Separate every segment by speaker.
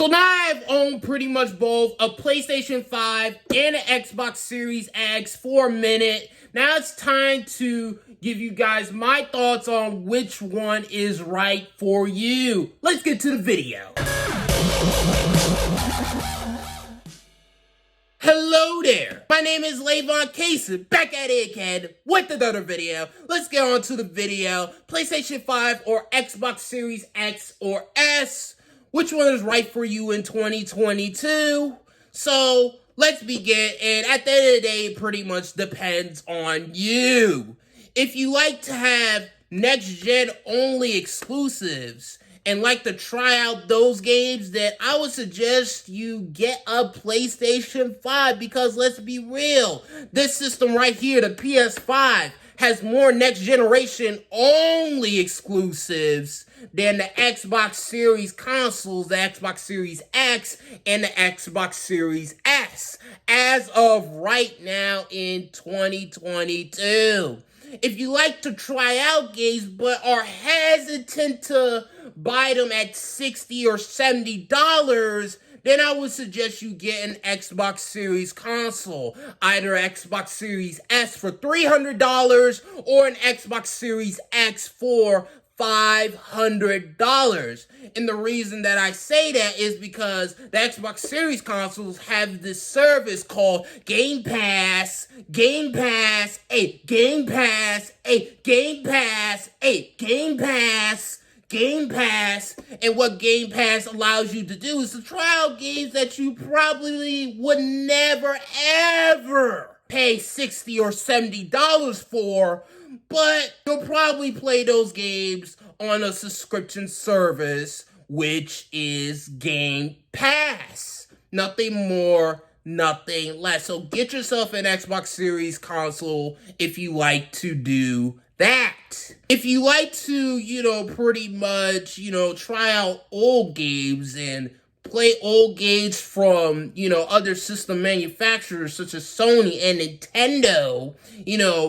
Speaker 1: So now I've owned pretty much both a PlayStation 5 and an Xbox Series X for a minute. Now it's time to give you guys my thoughts on which one is right for you. Let's get to the video. Hello there, my name is Lavon Cason, back at it again with another video. Let's get on to the video. PlayStation 5 or Xbox Series X or S? Which one is right for you in 2022? So, let's begin, and at the end of the day, it pretty much depends on you. If you like to have next-gen only exclusives, and like to try out those games, then I would suggest you get a PlayStation 5, because let's be real, this system right here, the PS5, has more next generation only exclusives than the Xbox Series consoles, the Xbox Series X and the Xbox Series S, as of right now in 2022. If you like to try out games but are hesitant to buy them at $60 or $70, then I would suggest you get an Xbox Series console, either Xbox Series S for $300 or an Xbox Series X for $500. And the reason that I say that is because the Xbox Series consoles have this service called Game Pass, Game Pass, Game Pass, Game Pass, Game Pass, Game Pass. And what Game Pass allows you to do is to try out games that you probably would never ever pay $60 or $70 for, but you'll probably play those games on a subscription service, which is Game Pass. Nothing more, nothing less. So get yourself an Xbox Series console if you like to do that. If you like to, pretty much, try out old games and play old games from, other system manufacturers such as Sony and Nintendo,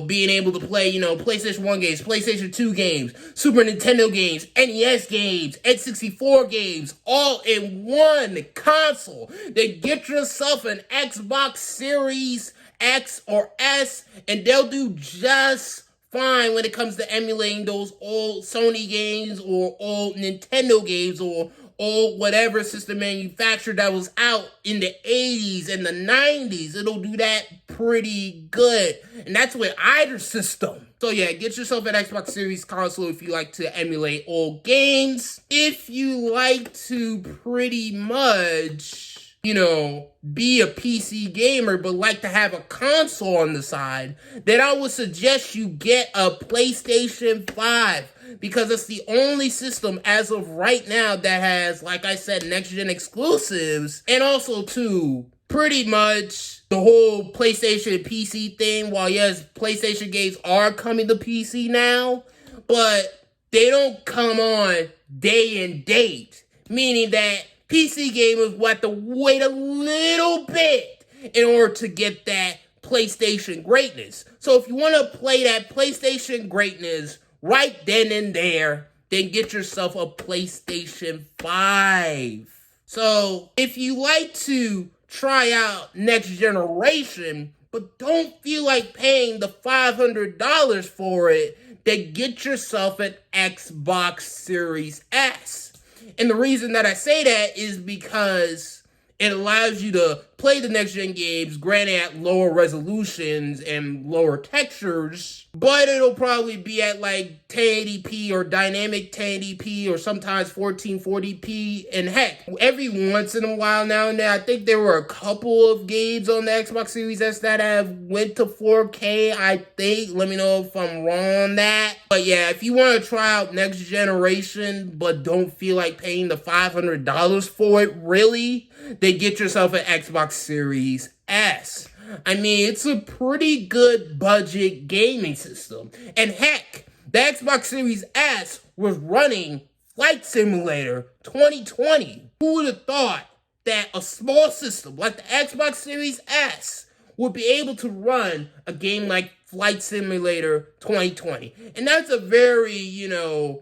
Speaker 1: being able to play, PlayStation 1 games, PlayStation 2 games, Super Nintendo games, NES games, N64 games, all in one console, then get yourself an Xbox Series X or S, and they'll do just fine when it comes to emulating those old Sony games or old Nintendo games or old whatever system manufacturer that was out in the 80s and the 90s. It'll do that pretty good. And that's with either system. So yeah, get yourself an Xbox Series console if you like to emulate old games. If you like to pretty much, be a PC gamer but like to have a console on the side, then I would suggest you get a PlayStation 5, because it's the only system as of right now that has, like I said, next-gen exclusives, and also, too, pretty much the whole PlayStation and PC thing. While, yes, PlayStation games are coming to PC now, but they don't come on day and date, meaning that PC gamers will have to wait a little bit in order to get that PlayStation greatness. So if you want to play that PlayStation greatness right then and there, then get yourself a PlayStation 5. So if you like to try out next generation, but don't feel like paying the $500 for it, then get yourself an Xbox Series S. And the reason that I say that is because it allows you to play the next-gen games, granted at lower resolutions and lower textures, but it'll probably be at like 1080p or dynamic 1080p or sometimes 1440p. And heck, every once in a while now and then, I think there were a couple of games on the Xbox Series S that have went to 4K, I think. Let me know if I'm wrong on that. But yeah, if you want to try out next generation but don't feel like paying the $500 for it, really, then get yourself an Xbox Series S. I mean, it's a pretty good budget gaming system. And heck, the Xbox Series S was running Flight Simulator 2020. Who would have thought that a small system like the Xbox Series S would be able to run a game like Flight Simulator 2020. And that's a very,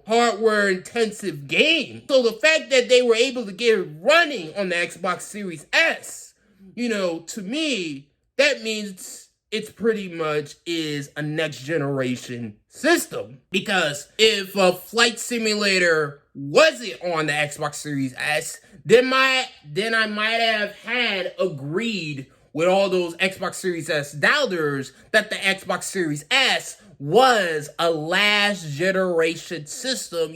Speaker 1: hardware intensive game. So the fact that they were able to get it running on the Xbox Series S, to me, that means it's pretty much is a next generation system. Because if a Flight Simulator wasn't on the Xbox Series S, then I might have had agreed with all those Xbox Series S doubters that the Xbox Series S was a last generation system,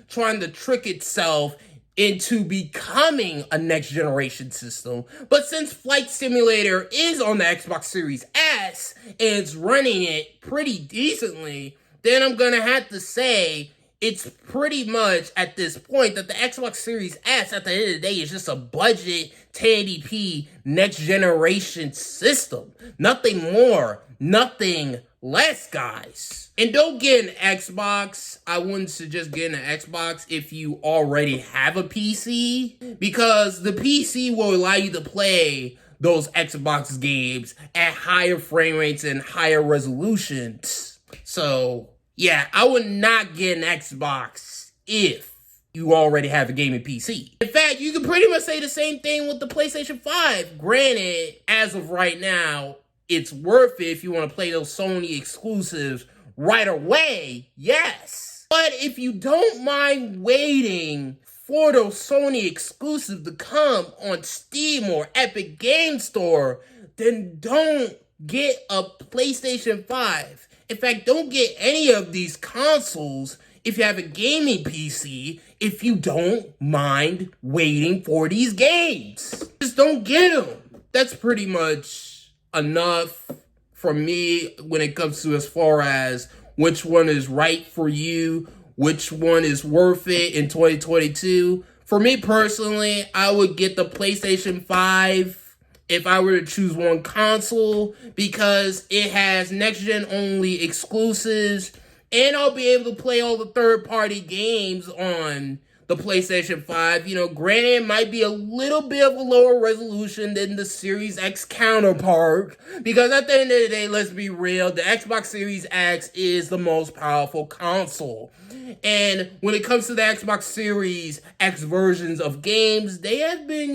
Speaker 1: trying to trick itself into becoming a next generation system. But since Flight Simulator is on the Xbox Series S and it's running it pretty decently, then I'm gonna have to say it's pretty much at this point that the Xbox Series S at the end of the day is just a budget 1080p next generation system. Nothing more, nothing less, guys. And don't get an Xbox. I wouldn't suggest getting an Xbox if you already have a PC, because the PC will allow you to play those Xbox games at higher frame rates and higher resolutions. So yeah, I would not get an Xbox if you already have a gaming PC. In fact, you can pretty much say the same thing with the PlayStation 5. Granted, as of right now, it's worth it if you want to play those Sony exclusives right away, yes. But if you don't mind waiting for those Sony exclusives to come on Steam or Epic Game Store, then don't get a PlayStation 5. In fact, don't get any of these consoles if you have a gaming PC if you don't mind waiting for these games. Just don't get them. That's pretty much enough for me when it comes to as far as which one is right for you, which one is worth it in 2022. For me personally, I would get the PlayStation 5 if I were to choose one console, because it has next-gen only exclusives, and I'll be able to play all the third-party games on the PlayStation 5. Granted, it might be a little bit of a lower resolution than the Series X counterpart, because at the end of the day, let's be real, the Xbox Series X is the most powerful console. And when it comes to the Xbox Series X versions of games, they have been,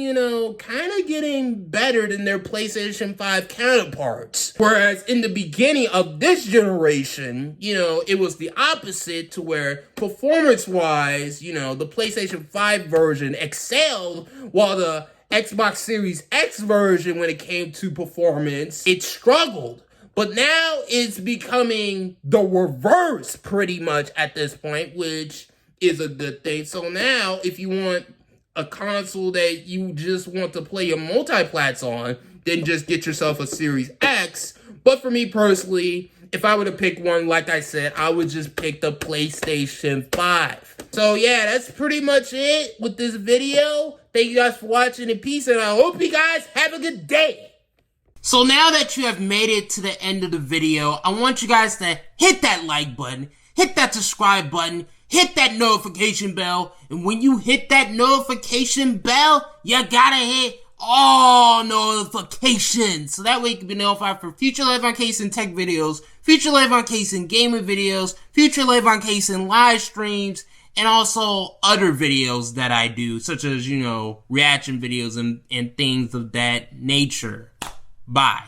Speaker 1: kind of getting better than their PlayStation 5 counterparts. Whereas in the beginning of this generation, it was the opposite, to where performance-wise, the PlayStation 5 version excelled, while the Xbox Series X version, when it came to performance, it struggled. But now it's becoming the reverse pretty much at this point, which is a good thing. So now if you want a console that you just want to play your multiplats on, then just get yourself a Series X. But for me personally, if I were to pick one, like I said, I would just pick the PlayStation 5. So yeah, that's pretty much it with this video. Thank you guys for watching, and peace, and I hope you guys have a good day. So now that you have made it to the end of the video, I want you guys to hit that like button, hit that subscribe button, hit that notification bell, and when you hit that notification bell, you gotta hit all notifications, so that way you can be notified for future Lavon Cason tech videos, future Lavon Cason gaming videos, future Lavon Cason live streams, and also other videos that I do, such as, reaction videos and things of that nature. Bye.